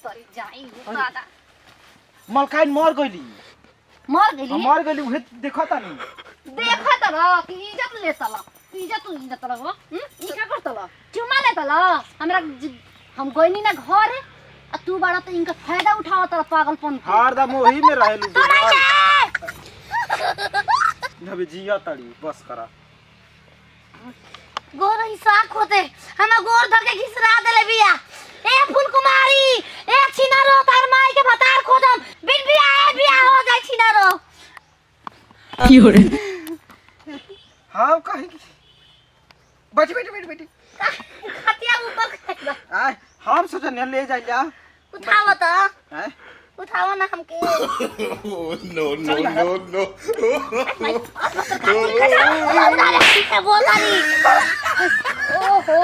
तरी जाई दादा मलकाइन मर गइली मर गेली उहे देखता नहीं देखा त र कि इज्जत ले तल इज्जत ल हो ई का करतल चुमा ले तल हमरा हम गइनी ना घर आ तू बड़ा तो इनका फायदा उठाव त पागलपन हरदम ओही में रहेलू नबे जिया तड़ी बस करा गोर ही साख होते हम गोर धके घिसरा देले बिया ए फूल कुमारी ए छिनारो तार माई के भतार खोदम बिन बिया हो जाई छिनारो की हो रे हां काहे की बैठ खतिया ऊपर फेंक आय हम सोचने ले जाई जा उठाओ त हैं उठाओ ना हमके नो बोल रही ओहो